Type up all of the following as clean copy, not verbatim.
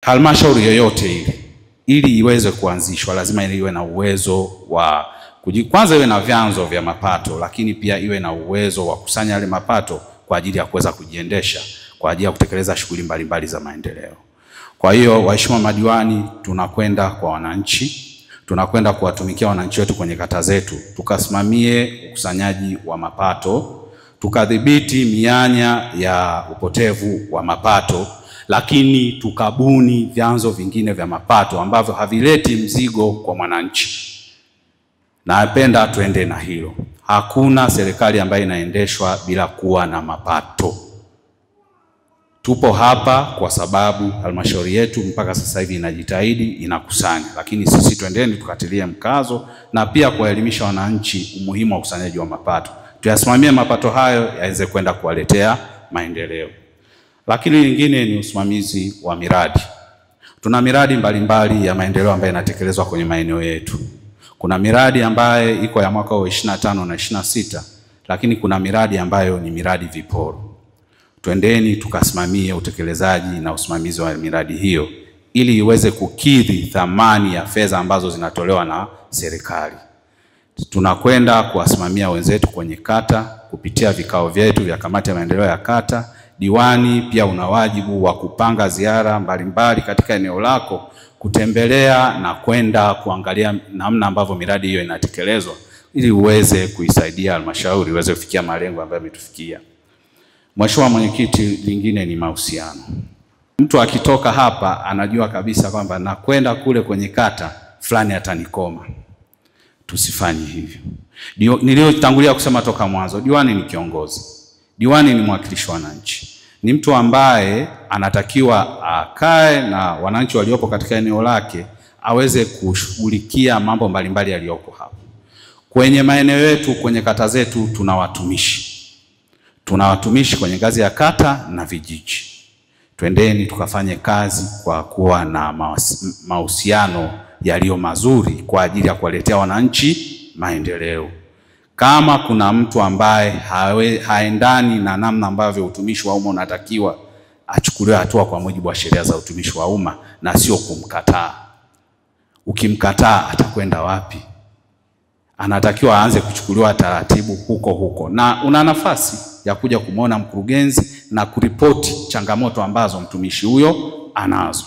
halmashauri yoyote ile ili iweze kuanzishwa lazima iwe na uwezo wa kwanza iwe na vyanzo vya mapato, lakini pia iwe na uwezo wa kusanya yale mapato kwa ajili ya kuweza kujiendesha, kwa ajili ya kutekeleza shughuli mbalimbali za maendeleo. Kwa hiyo waheshimiwa madiwani, tunakwenda kwa wananchi, tunakwenda kuwatumikia wananchi wetu kwenye kata zetu, tukasimamie ukusanyaji wa mapato, tukadhibiti mianya ya upotevu wa mapato, lakini tukabuni vyanzo vingine vya mapato ambavyo havileti mzigo kwa mwananchi. Napenda tuende na hilo. Hakuna serikali ambayo inaendeshwa bila kuwa na mapato. Tupo hapa kwa sababu halmashauri yetu mpaka sasa hivi inajitahidi, inakusanya, lakini sisi twendeni tukatilie mkazo na pia kuwaelimisha wananchi umuhimu wa ukusanyaji wa mapato. Tuyasimamie mapato hayo yaweze kwenda kuwaletea maendeleo. Lakini lingine ni usimamizi wa miradi. Tuna miradi mbalimbali ya maendeleo ambayo inatekelezwa kwenye maeneo yetu. Kuna miradi ambayo iko ya mwaka wa 25 na 26, lakini kuna miradi ambayo ni miradi viporo. Twendeni tukasimamie utekelezaji na usimamizi wa miradi hiyo ili iweze kukidhi thamani ya fedha ambazo zinatolewa na serikali. Tunakwenda kuwasimamia wenzetu kwenye kata kupitia vikao vyetu vya kamati ya maendeleo ya kata. Diwani pia una wajibu wa kupanga ziara mbalimbali katika eneo lako, kutembelea na kwenda kuangalia namna ambavyo miradi hiyo inatekelezwa ili uweze kuisaidia halmashauri iweze kufikia malengo ambayo imetufikia. Mheshimiwa Mwenyekiti, lingine ni mahusiano. Mtu akitoka hapa anajua kabisa kwamba nakwenda kule kwenye kata fulani atanikoma. Tusifanye hivyo. Niliyotangulia kusema toka mwanzo, diwani ni kiongozi. Diwani ni mwakilishi wa wananchi. Ni mtu ambaye anatakiwa akae na wananchi waliopo katika eneo lake, aweze kushughulikia mambo mbalimbali yaliyoko hapo. Kwenye maeneo yetu, kwenye kata zetu tuna watumishi. Tuna watumishi kwenye ngazi ya kata na vijiji. Twendeni tukafanye kazi kwa kuwa na mahusiano yaliyo mazuri kwa ajili ya kuwaletea wananchi maendeleo. Kama kuna mtu ambaye haendani na namna ambavyo utumishi wa umma unatakiwa, achukuliwe hatua kwa mujibu wa sheria za utumishi wa umma na sio kumkataa. Ukimkataa atakwenda wapi? Anatakiwa aanze kuchukuliwa taratibu huko. Na una nafasi ya kuja kumwona mkurugenzi na kuripoti changamoto ambazo mtumishi huyo anazo.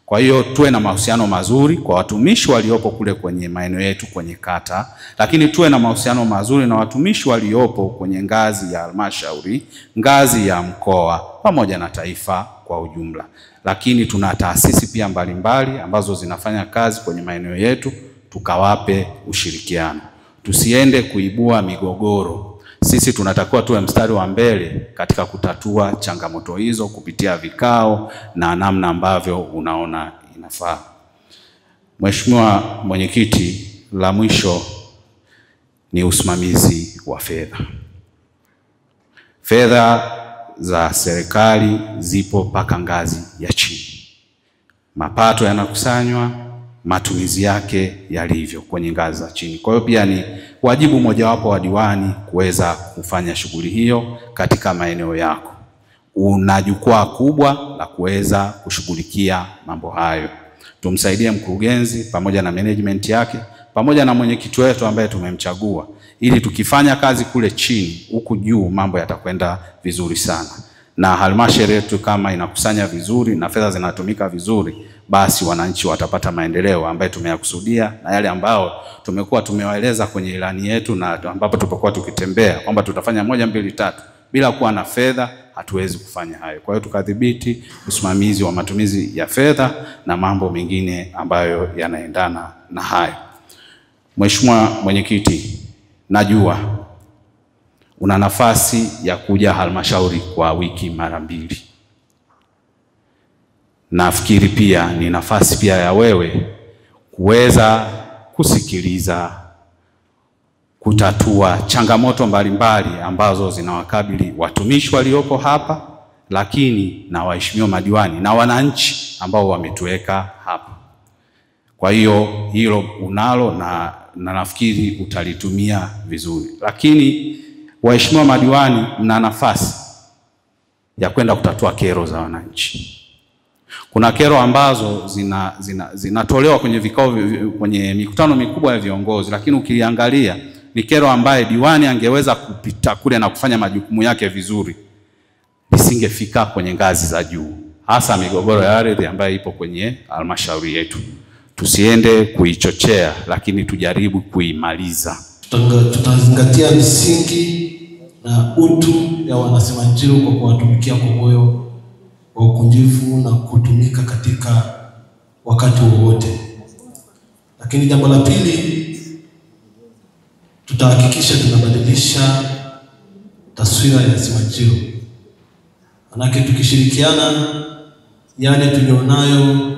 Kwa hiyo tuwe na mahusiano mazuri kwa watumishi waliopo kule kwenye maeneo yetu kwenye kata, lakini tuwe na mahusiano mazuri na watumishi waliopo kwenye ngazi ya halmashauri, ngazi ya mkoa pamoja na taifa kwa ujumla. Lakini tuna taasisi pia mbalimbali ambazo zinafanya kazi kwenye maeneo yetu, tukawape ushirikiano. Tusiende kuibua migogoro. Sisi tunatakiwa tuwe mstari wa mbele katika kutatua changamoto hizo kupitia vikao na namna ambavyo unaona inafaa. Mheshimiwa Mwenyekiti, la mwisho ni usimamizi wa fedha. Fedha za serikali zipo mpaka ngazi ya chini. Mapato yanakusanywa, matumizi yake yalivyo kwenye ngazi za chini. Kwa hiyo pia ni wajibu mojawapo wa diwani kuweza kufanya shughuli hiyo katika maeneo yako. Una jukwaa kubwa la kuweza kushughulikia mambo hayo. Tumsaidie mkurugenzi pamoja na management yake pamoja na mwenyekiti wetu ambaye tumemchagua, ili tukifanya kazi kule chini, huku juu mambo yatakwenda vizuri sana. Na halmashauri yetu kama inakusanya vizuri na fedha zinatumika vizuri, basi wananchi watapata maendeleo ambayo tumeyakusudia na yale ambao tumekuwa tumewaeleza kwenye ilani yetu na ambapo tupokuwa tukitembea kwamba tutafanya 1, 2, 3. Bila kuwa na fedha hatuwezi kufanya hayo. Kwa hiyo tukadhibiti usimamizi wa matumizi ya fedha na mambo mengine ambayo yanaendana na hayo. Mheshimiwa Mwenyekiti, najua una nafasi ya kuja halmashauri kwa wiki mara 2. Nafikiri pia ni nafasi pia ya wewe kuweza kusikiliza, kutatua changamoto mbalimbali ambazo zinawakabili watumishi waliopo hapa, lakini na waheshimiwa madiwani na wananchi ambao wametuweka hapa. Kwa hiyo hilo unalo na nafikiri utalitumia vizuri. Lakini waheshimiwa madiwani, mna nafasi ya kwenda kutatua kero za wananchi. Kuna kero ambazo zinatolewa kwenye vikao, kwenye mikutano mikubwa ya viongozi, lakini ukiangalia ni kero ambaye diwani angeweza kupita kule na kufanya majukumu yake vizuri, isingefika kwenye ngazi za juu, hasa migogoro ya ardhi ambayo ipo kwenye halmashauri yetu. Tusiende kuichochea, lakini tujaribu kuimaliza. Tutazingatia misingi na utu ya Wanasimanjiro kwa kuwatumikia kwa moyo wa ukunjifu na kutumika katika wakati wowote. Lakini jambo la pili, tutahakikisha tunabadilisha taswira ya Simanjiro. Manake tukishirikiana yale tulionayo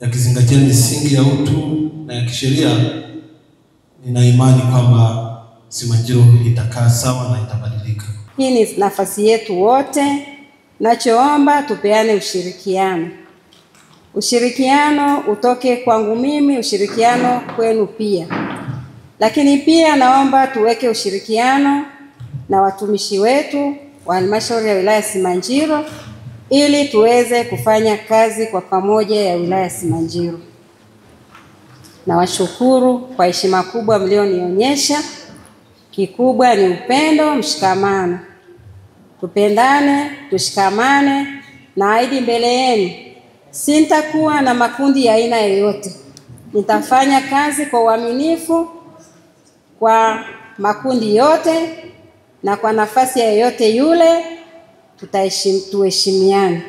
yakizingatia misingi ya utu na ya kisheria, nina imani kwamba Simanjiro itakaa sawa na itabadilika. Hii ni nafasi yetu wote. Nachoomba tupeane ushirikiano. Ushirikiano utoke kwangu mimi, ushirikiano kwenu pia. Lakini pia naomba tuweke ushirikiano na watumishi wetu wa halmashauri ya wilaya Simanjiro ili tuweze kufanya kazi kwa pamoja ya wilaya Simanjiro. Nawashukuru kwa heshima kubwa mlionionyesha. Kikubwa ni upendo, mshikamano. Tupendane, tushikamane, na ahidi mbele yenu sintakuwa na makundi ya aina yoyote. Nitafanya kazi kwa uaminifu kwa makundi yote, na kwa nafasi ya yoyote yule tuheshimiane.